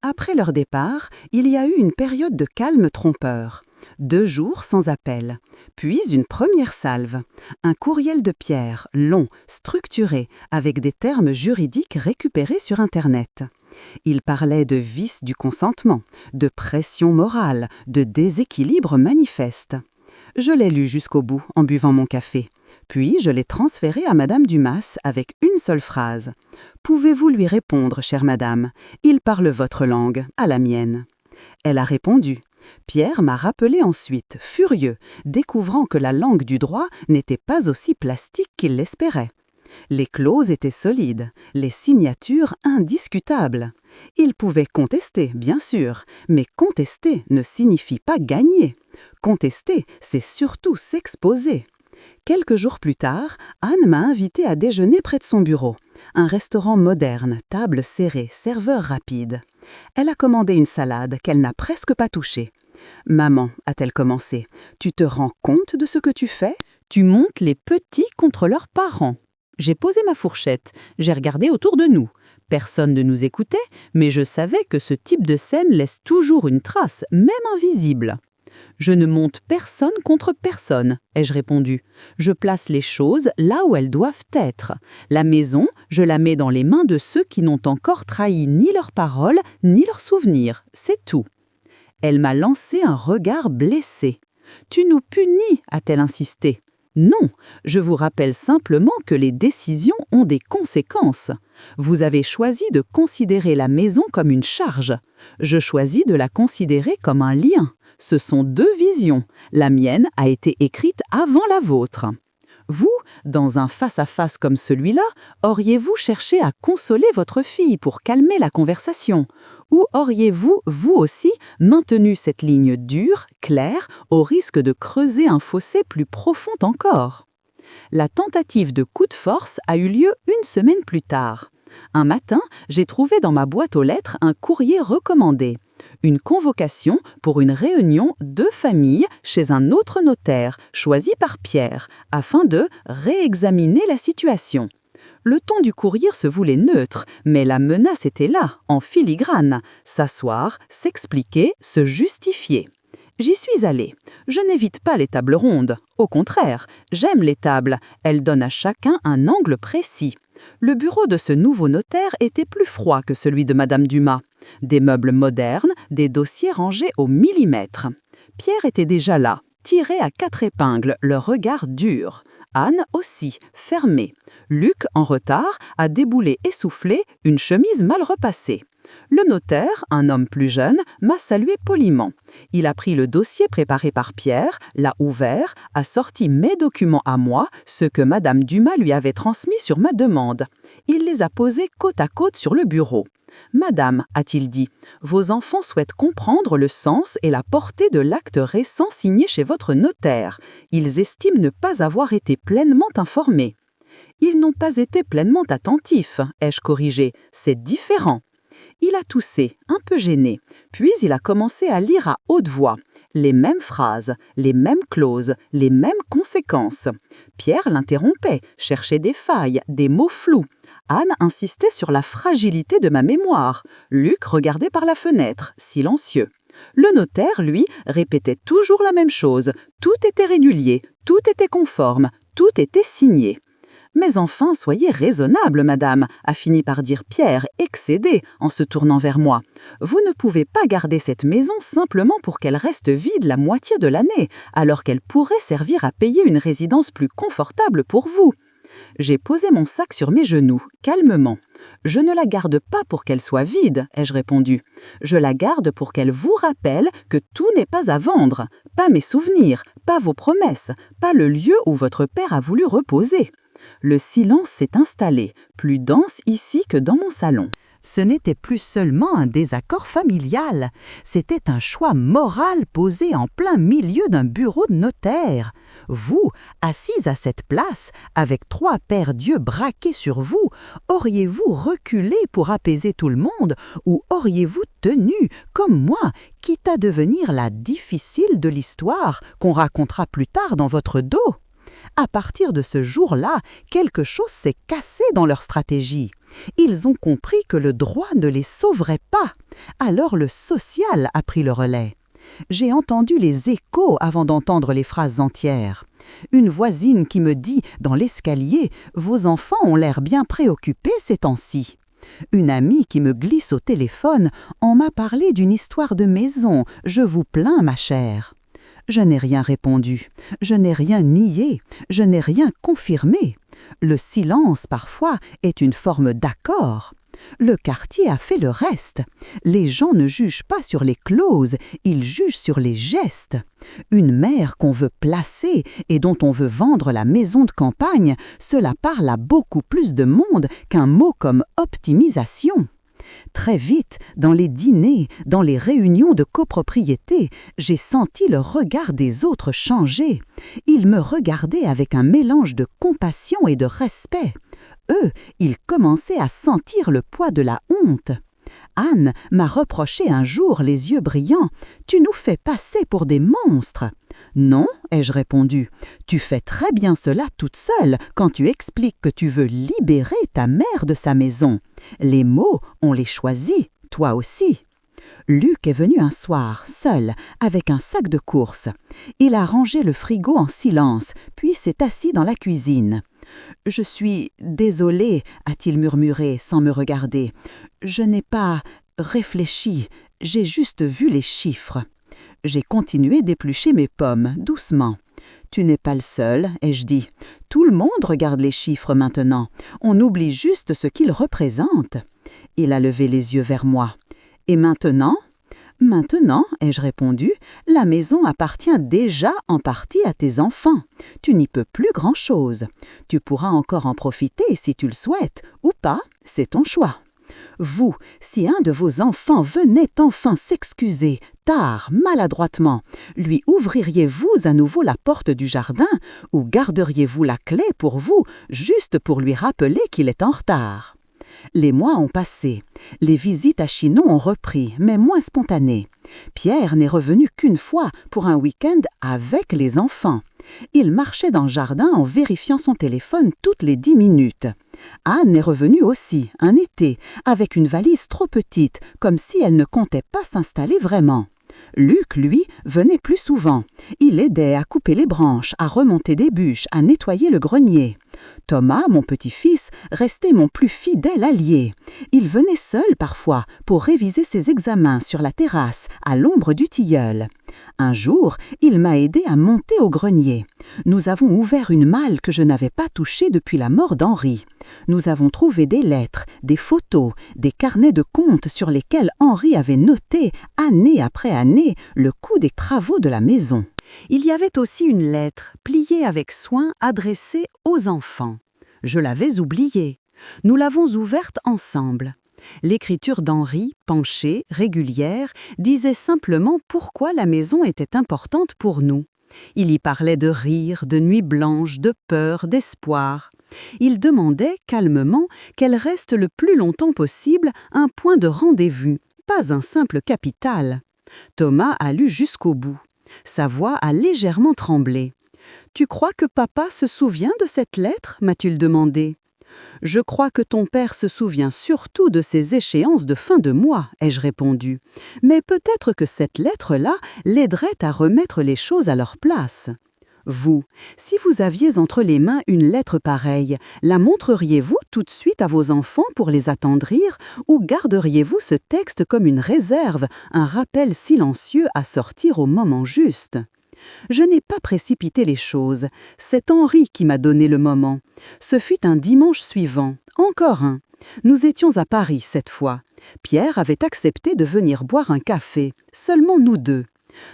[SPEAKER 2] Après leur départ, il y a eu une période de calme trompeur. 2 jours sans appel, puis une première salve, un courriel de Pierre, long, structuré, avec des termes juridiques récupérés sur Internet. Il parlait de vice du consentement, de pression morale, de déséquilibre manifeste. Je l'ai lu jusqu'au bout en buvant mon café. Puis je l'ai transféré à Madame Dumas avec une seule phrase. « Pouvez-vous lui répondre, chère Madame ? Il parle votre langue, à la mienne. » Elle a répondu. Pierre m'a rappelé ensuite, furieux, découvrant que la langue du droit n'était pas aussi plastique qu'il l'espérait. Les clauses étaient solides, les signatures indiscutables. Il pouvait contester, bien sûr, mais contester ne signifie pas gagner. Contester, c'est surtout s'exposer. Quelques jours plus tard, Anne m'a invité à déjeuner près de son bureau. Un restaurant moderne, table serrée, serveur rapide. Elle a commandé une salade qu'elle n'a presque pas touchée. « Maman, a-t-elle commencé, tu te rends compte de ce que tu fais ?
[SPEAKER 1] Tu montes les petits contre leurs parents. » J'ai posé ma fourchette, j'ai regardé autour de nous. Personne ne nous écoutait, mais je savais que ce type de scène laisse toujours une trace, même invisible. « Je ne monte personne contre personne, » ai-je répondu. « Je place les choses là où elles doivent être. La maison, je la mets dans les mains de ceux qui n'ont encore trahi ni leurs paroles, ni leurs souvenirs. C'est tout. » Elle m'a lancé un regard blessé. « Tu nous punis » a-t-elle insisté. « Non, je vous rappelle simplement que les décisions ont des conséquences. Vous avez choisi de considérer la maison comme une charge. Je choisis de la considérer comme un lien. Ce sont 2 visions. La mienne a été écrite avant la vôtre. Vous, dans un face-à-face comme celui-là, auriez-vous cherché à consoler votre fille pour calmer la conversation ? Ou auriez-vous, vous aussi, maintenu cette ligne dure, claire, au risque de creuser un fossé plus profond encore ? La tentative de coup de force a eu lieu 1 semaine plus tard. Un matin, j'ai trouvé dans ma boîte aux lettres un courrier recommandé. Une convocation pour une réunion de famille chez un autre notaire, choisi par Pierre, afin de réexaminer la situation. Le ton du courrier se voulait neutre, mais la menace était là, en filigrane. S'asseoir, s'expliquer, se justifier. J'y suis allée. Je n'évite pas les tables rondes. Au contraire, j'aime les tables. Elles donnent à chacun un angle précis. Le bureau de ce nouveau notaire était plus froid que celui de Madame Dumas. Des meubles modernes, des dossiers rangés au millimètre. Pierre était déjà là, tiré à 4 épingles, le regard dur. Anne aussi, fermée. Luc, en retard, a déboulé essoufflé, une chemise mal repassée. Le notaire, un homme plus jeune, m'a salué poliment. Il a pris le dossier préparé par Pierre, l'a ouvert, a sorti mes documents à moi, ceux que Madame Dumas lui avait transmis sur ma demande. Il les a posés côte à côte sur le bureau. « Madame, a-t-il dit, vos enfants souhaitent comprendre le sens et la portée de l'acte récent signé chez votre notaire. Ils estiment ne pas avoir été pleinement informés. » « Ils n'ont pas été pleinement attentifs, ai-je corrigé. C'est différent. » Il a toussé, un peu gêné, puis il a commencé à lire à haute voix. Les mêmes phrases, les mêmes clauses, les mêmes conséquences. Pierre l'interrompait, cherchait des failles, des mots flous. Anne insistait sur la fragilité de ma mémoire. Luc regardait par la fenêtre, silencieux. Le notaire, lui, répétait toujours la même chose. Tout était régulier, tout était conforme, tout était signé.
[SPEAKER 3] Mais enfin, soyez raisonnable, madame, a fini par dire Pierre, excédé, en se tournant vers moi. Vous ne pouvez pas garder cette maison simplement pour qu'elle reste vide la moitié de l'année, alors qu'elle pourrait servir à payer une résidence plus confortable pour vous. J'ai posé mon sac sur mes genoux, calmement. Je ne la garde pas pour qu'elle soit vide, ai-je répondu. Je la garde pour qu'elle vous rappelle que tout n'est pas à vendre, pas mes souvenirs, pas vos promesses, pas le lieu où votre père a voulu reposer. Le silence s'est installé, plus dense ici que dans mon salon.
[SPEAKER 2] Ce n'était plus seulement un désaccord familial, c'était un choix moral posé en plein milieu d'un bureau de notaire. Vous, assise à cette place, avec 3 paires d'yeux braqués sur vous, auriez-vous reculé pour apaiser tout le monde ou auriez-vous tenu, comme moi, quitte à devenir la difficile de l'histoire qu'on racontera plus tard dans votre dos? À partir de ce jour-là, quelque chose s'est cassé dans leur stratégie. Ils ont compris que le droit ne les sauverait pas. Alors le social a pris le relais. J'ai entendu les échos avant d'entendre les phrases entières. Une voisine qui me dit dans l'escalier « Vos enfants ont l'air bien préoccupés ces temps-ci ». Une amie qui me glisse au téléphone « On m'a parlé d'une histoire de maison, je vous plains ma chère ». Je n'ai rien répondu, je n'ai rien nié, je n'ai rien confirmé. Le silence, parfois, est une forme d'accord. Le quartier a fait le reste. Les gens ne jugent pas sur les clauses, ils jugent sur les gestes. Une mère qu'on veut placer et dont on veut vendre la maison de campagne, cela parle à beaucoup plus de monde qu'un mot comme optimisation. Très vite, dans les dîners, dans les réunions de copropriété, j'ai senti le regard des autres changer. Ils me regardaient avec un mélange de compassion et de respect. Eux, ils commençaient à sentir le poids de la honte. Anne m'a reproché un jour, les yeux brillants, « Tu nous fais passer pour des monstres !» « Non, ai-je répondu, tu fais très bien cela toute seule quand tu expliques que tu veux libérer ta mère de sa maison. Les mots, on les choisit, toi aussi. » Luc est venu un soir, seul, avec un sac de courses. Il a rangé le frigo en silence, puis s'est assis dans la cuisine. « Je suis désolé, a-t-il murmuré sans me regarder. Je n'ai pas réfléchi, j'ai juste vu les chiffres. J'ai continué d'éplucher mes pommes, doucement. « Tu n'es pas le seul, ai-je dit. Tout le monde regarde les chiffres maintenant. On oublie juste ce qu'ils représentent. » Il a levé les yeux vers moi. « Et maintenant ?»« Maintenant, ai-je répondu, la maison appartient déjà en partie à tes enfants. Tu n'y peux plus grand-chose. Tu pourras encore en profiter si tu le souhaites, ou pas, c'est ton choix. » Vous, si un de vos enfants venait enfin s'excuser, tard, maladroitement, lui ouvririez-vous à nouveau la porte du jardin ou garderiez-vous la clé pour vous, juste pour lui rappeler qu'il est en retard? Les mois ont passé. Les visites à Chinon ont repris, mais moins spontanées. Pierre n'est revenu qu'une fois pour un week-end avec les enfants. Il marchait dans le jardin en vérifiant son téléphone toutes les 10 minutes. Anne est revenue aussi, un été, avec une valise trop petite, comme si elle ne comptait pas s'installer vraiment. Luc, lui, venait plus souvent. Il aidait à couper les branches, à remonter des bûches, à nettoyer le grenier. Thomas, mon petit-fils, restait mon plus fidèle allié. Il venait seul parfois pour réviser ses examens sur la terrasse, à l'ombre du tilleul. Un jour, il m'a aidé à monter au grenier. Nous avons ouvert une malle que je n'avais pas touchée depuis la mort d'Henri. Nous avons trouvé des lettres, des photos, des carnets de comptes sur lesquels Henri avait noté, année après année, le coût des travaux de la maison.
[SPEAKER 1] Il y avait aussi une lettre, pliée avec soin, adressée aux enfants. Je l'avais oubliée. Nous l'avons ouverte ensemble. L'écriture d'Henri, penchée, régulière, disait simplement pourquoi la maison était importante pour nous. Il y parlait de rire, de nuits blanches, de peur, d'espoir. Il demandait calmement qu'elle reste le plus longtemps possible un point de rendez-vous, pas un simple capital. Thomas a lu jusqu'au bout. Sa voix a légèrement tremblé. « Tu crois que papa se souvient de cette lettre ?» m'a-t-il demandé. « Je crois que ton père se souvient surtout de ces échéances de fin de mois, ai-je répondu. Mais peut-être que cette lettre-là l'aiderait à remettre les choses à leur place. »
[SPEAKER 3] Vous, si vous aviez entre les mains une lettre pareille, la montreriez-vous tout de suite à vos enfants pour les attendrir ou garderiez-vous ce texte comme une réserve, un rappel silencieux à sortir au moment juste ? Je n'ai pas précipité les choses, c'est Henri qui m'a donné le moment. Ce fut un dimanche suivant, encore un. Nous étions à Paris cette fois. Pierre avait accepté de venir boire un café, seulement nous deux.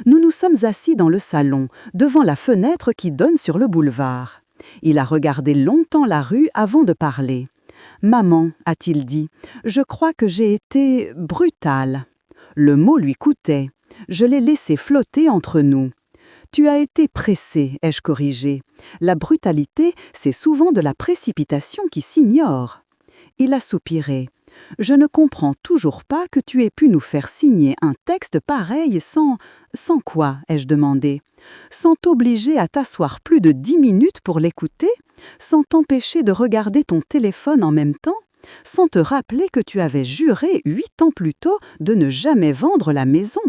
[SPEAKER 3] Nous nous sommes assis dans le salon, devant la fenêtre qui donne sur le boulevard. Il a regardé longtemps la rue avant de parler. « Maman, a-t-il dit, je crois que j'ai été brutal. » Le mot lui coûtait. Je l'ai laissé flotter entre nous. « Tu as été pressé, ai-je corrigé. La brutalité, c'est souvent de la précipitation qui s'ignore. » Il a soupiré. « Je ne comprends toujours pas que tu aies pu nous faire signer un texte pareil sans... » « Sans quoi ?» ai-je demandé. « Sans t'obliger à t'asseoir plus de 10 minutes pour l'écouter? Sans t'empêcher de regarder ton téléphone en même temps? Sans te rappeler que tu avais juré 8 ans plus tôt de ne jamais vendre la maison ?»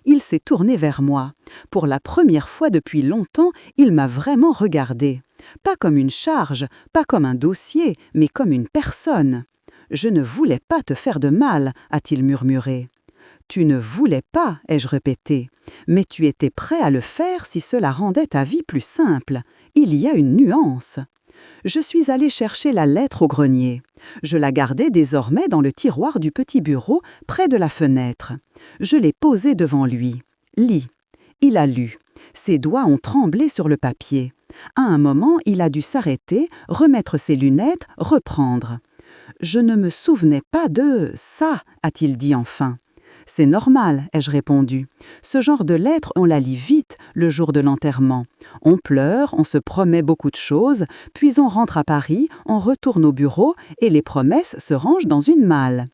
[SPEAKER 3] Il s'est tourné vers moi. Pour la première fois depuis longtemps, il m'a vraiment regardé. Pas comme une charge, pas comme un dossier, mais comme une personne. « Je ne voulais pas te faire de mal », a-t-il murmuré. « Tu ne voulais pas », ai-je répété. « Mais tu étais prêt à le faire si cela rendait ta vie plus simple. Il y a une nuance. » Je suis allée chercher la lettre au grenier. Je la gardais désormais dans le tiroir du petit bureau, près de la fenêtre. Je l'ai posée devant lui. « Lis. » Il a lu. Ses doigts ont tremblé sur le papier. À un moment, il a dû s'arrêter, remettre ses lunettes, reprendre. « Je ne me souvenais pas de ça », a-t-il dit enfin. « C'est normal », ai-je répondu. Ce genre de lettre, on la lit vite le jour de l'enterrement. On pleure, on se promet beaucoup de choses, puis on rentre à Paris, on retourne au bureau et les promesses se rangent dans une malle.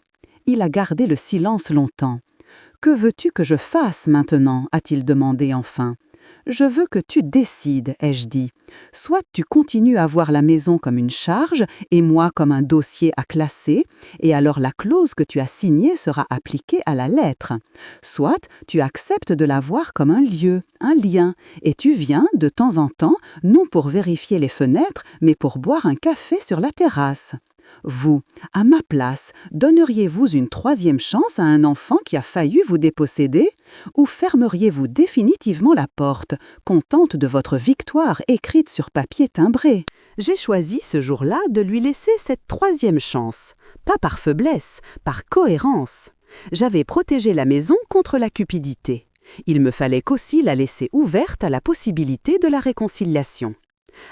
[SPEAKER 3] Il a gardé le silence longtemps. « Que veux-tu que je fasse maintenant » a-t-il demandé enfin. « Je veux que tu décides », ai-je dit. « Soit tu continues à voir la maison comme une charge et moi comme un dossier à classer, et alors la clause que tu as signée sera appliquée à la lettre. Soit tu acceptes de la voir comme un lieu, un lien, et tu viens de temps en temps, non pour vérifier les fenêtres, mais pour boire un café sur la terrasse. Vous, à ma place, donneriez-vous une 3e chance à un enfant qui a failli vous déposséder? Ou fermeriez-vous définitivement la porte, contente de votre victoire écrite sur papier timbré? J'ai choisi ce jour-là de lui laisser cette 3e chance, pas par faiblesse, par cohérence. J'avais protégé la maison contre la cupidité. Il me fallait qu'aussi la laisser ouverte à la possibilité de la réconciliation.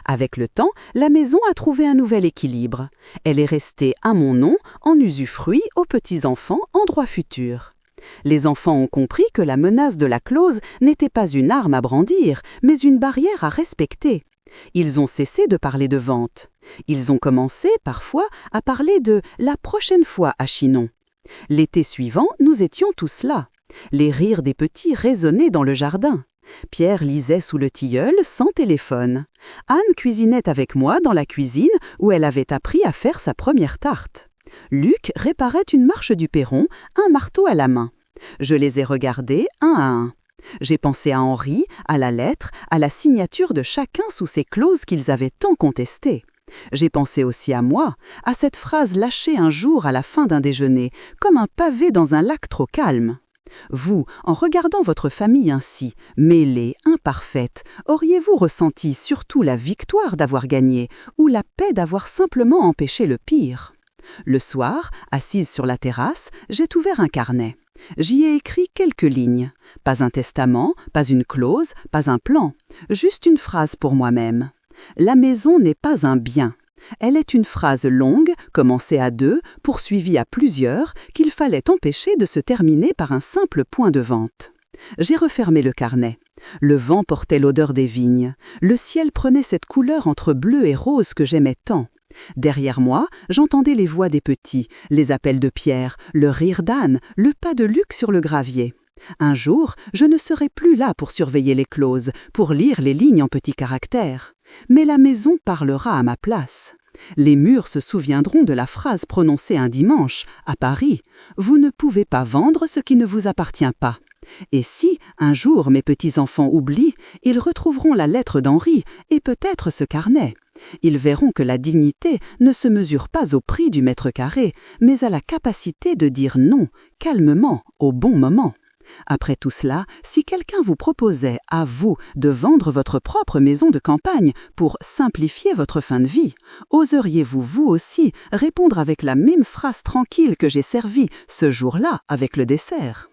[SPEAKER 3] Avec le temps, la maison a trouvé un nouvel équilibre. Elle est restée à mon nom, en usufruit aux petits-enfants en droit futur. Les enfants ont compris que la menace de la clause n'était pas une arme à brandir, mais une barrière à respecter. Ils ont cessé de parler de vente. Ils ont commencé, parfois, à parler de « la prochaine fois à Chinon ». L'été suivant, nous étions tous là. Les rires des petits résonnaient dans le jardin. Pierre lisait sous le tilleul sans téléphone. Anne cuisinait avec moi dans la cuisine où elle avait appris à faire sa première tarte. Luc réparait une marche du perron, un marteau à la main. Je les ai regardés un à un. J'ai pensé à Henri, à la lettre, à la signature de chacun sous ces clauses qu'ils avaient tant contestées. J'ai pensé aussi à moi, à cette phrase lâchée un jour à la fin d'un déjeuner, comme un pavé dans un lac trop calme. Vous, en regardant votre famille ainsi, mêlée, imparfaite, auriez-vous ressenti surtout la victoire d'avoir gagné ou la paix d'avoir simplement empêché le pire? Le soir, assise sur la terrasse, j'ai ouvert un carnet. J'y ai écrit quelques lignes. Pas un testament, pas une clause, pas un plan. Juste une phrase pour moi-même. La maison n'est pas un bien. Elle est une phrase longue, commencée à 2, poursuivie à plusieurs, qu'il fallait empêcher de se terminer par un simple point de vente. J'ai refermé le carnet. Le vent portait l'odeur des vignes. Le ciel prenait cette couleur entre bleu et rose que j'aimais tant. Derrière moi, j'entendais les voix des petits, les appels de Pierre, le rire d'Anne, le pas de Luc sur le gravier. Un jour, je ne serai plus là pour surveiller les clauses, pour lire les lignes en petits caractères. Mais la maison parlera à ma place. Les murs se souviendront de la phrase prononcée un dimanche, à Paris. « Vous ne pouvez pas vendre ce qui ne vous appartient pas ».
[SPEAKER 1] Et si, un jour, mes petits-enfants oublient, ils retrouveront la lettre d'Henri et peut-être ce carnet. Ils verront que la dignité ne se mesure pas au prix du mètre carré, mais à la capacité de dire non, calmement, au bon moment. Après tout cela, si quelqu'un vous proposait, à vous, de vendre votre propre maison de campagne pour simplifier votre fin de vie, oseriez-vous, vous aussi, répondre avec la même phrase tranquille que j'ai servie ce jour-là avec le dessert ?